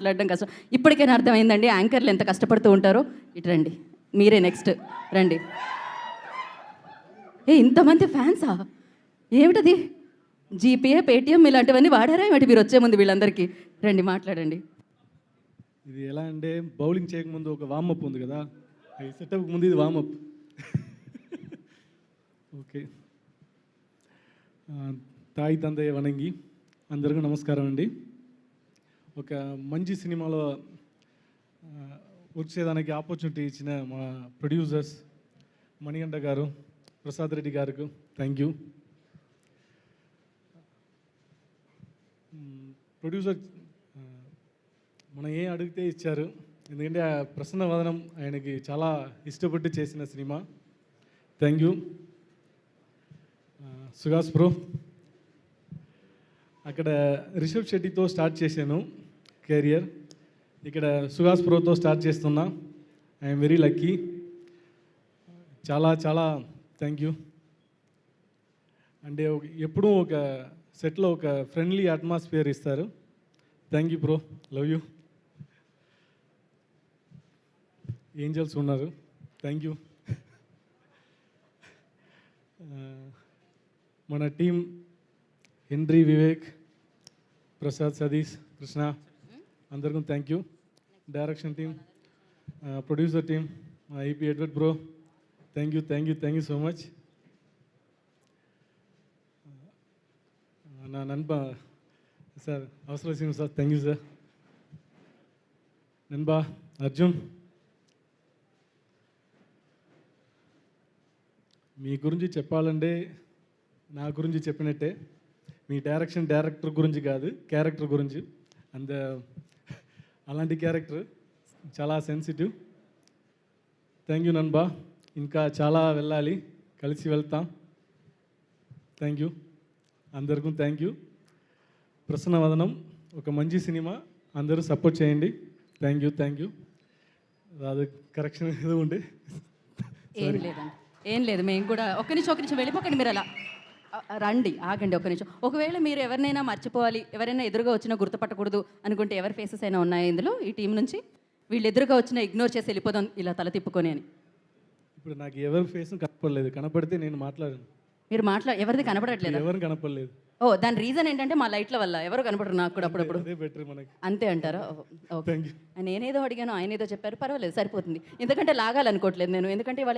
మాట్లాడడం కష్టం. ఇప్పటికైనా అర్థమైందండి యాంకర్లు ఎంత కష్టపడుతూ ఉంటారో. ఇటు రండి, మీరే నెక్స్ట్ రండి. ఇంతమంది ఫ్యాన్సా? ఏమిటది? జీపే, పేటిఎం ఇలాంటివన్నీ వాడారా ఏమిటి మీరు వచ్చే ముందు వీళ్ళందరికీ? రండి మాట్లాడండి. ఇది ఎలా అంటే బౌలింగ్ చేయకముందు ఒక వార్మప్ ఉంది కదా, ఈ సెటప్ ముందు ఇది వార్మప్. ఓకే. తాయి తందయ్య వనంగి అందరికీ నమస్కారం అండి. ఒక మంచి సినిమాలో వర్క్ చేయడానికి ఆపర్చునిటీ ఇచ్చిన మా ప్రొడ్యూసర్స్ మణిగంట గారు, ప్రసాద్ రెడ్డి గారికి థ్యాంక్ యూ. ప్రొడ్యూసర్ మనం ఏం అడిగితే ఇచ్చారు, ఎందుకంటే ఆ ప్రసన్న వదనం ఆయనకి చాలా ఇష్టపట్టి చేసిన cinema. Thank you. Suhas bro, అక్కడ రిషబ్ శెట్టితో స్టార్ట్ చేశాను కెరియర్, ఇక్కడ సుహాస్ బ్రోతో స్టార్ట్ చేస్తున్నా. I'm very lucky. చాలా చాలా థ్యాంక్ యూ. అంటే ఎప్పుడూ ఒక సెట్లో ఒక ఫ్రెండ్లీ అట్మాస్ఫియర్ ఇస్తారు. Thank you bro, love you. Angels ఉన్నారు, థ్యాంక్ యూ. మన టీం హెన్రీ, వివేక్, ప్రసాద్, సతీష్, కృష్ణ అందరికీ thank you. Direction team, producer team, IP Edward bro thank you, thank you, thank you so much. నా నన్బా సార్, అవసరం సార్, థ్యాంక్ యూ సార్. నన్బా అర్జున్, మీ గురించి చెప్పాలంటే నా గురించి చెప్పినట్టే. మీ డైరెక్టర్ గురించి కాదు, క్యారెక్టర్ గురించి. అలాంటి క్యారెక్టర్ చాలా సెన్సిటివ్. థ్యాంక్ యూ నన్బా, ఇంకా చాలా వెళ్ళాలి, కలిసి వెళ్తాం. థ్యాంక్ యూ అందరికీ, థ్యాంక్ యూ. ప్రసన్నవదనం ఒక మంచి సినిమా, అందరూ సపోర్ట్ చేయండి. Thank you, thank you. అది కరెక్షన్ ఏదో ఉండే. ఏం లేదండి, ఏం లేదు. మేము కూడా ఒక్క నిమిషం వెళ్ళిపోకండి మీరు అలా రండి, ఆగండి ఒక్క నిమిషం. ఒకవేళ మీరు ఎవరినైనా మర్చిపోవాలి, ఎవరైనా ఎదురుగా వచ్చినా గుర్తుపట్టకూడదు అనుకుంటే ఎవరి ఫేసెస్ అయినా ఉన్నాయా ఇందులో ఈ టీం నుంచి? వీళ్ళు ఎదురుగా వచ్చినా ఇగ్నోర్ చేసి వెళ్ళిపోదాం ఇలా తల తిప్పుకొని అని. ఇప్పుడు నాకు ఎవరి ఫేస్ కనపడలేదు, కనపడితే నేను మాట్లాడాను. మీరు ఎవరిది కనపడట్లేదు? ఎవరు కనపడలేదు. ఓ, దాని రీజన్ ఏంటంటే మా లైట్ల వల్ల ఎవరు కనపడరు నాకు కూడా అప్పుడప్పుడు. అంతే అంటారా? నేనేదో అడిగాను, ఆయన ఏదో చెప్పారు, పర్వాలేదు, సరిపోతుంది. ఎందుకంటే లాగాలనుకోవట్లేదు నేను, ఎందుకంటే ఇవాళ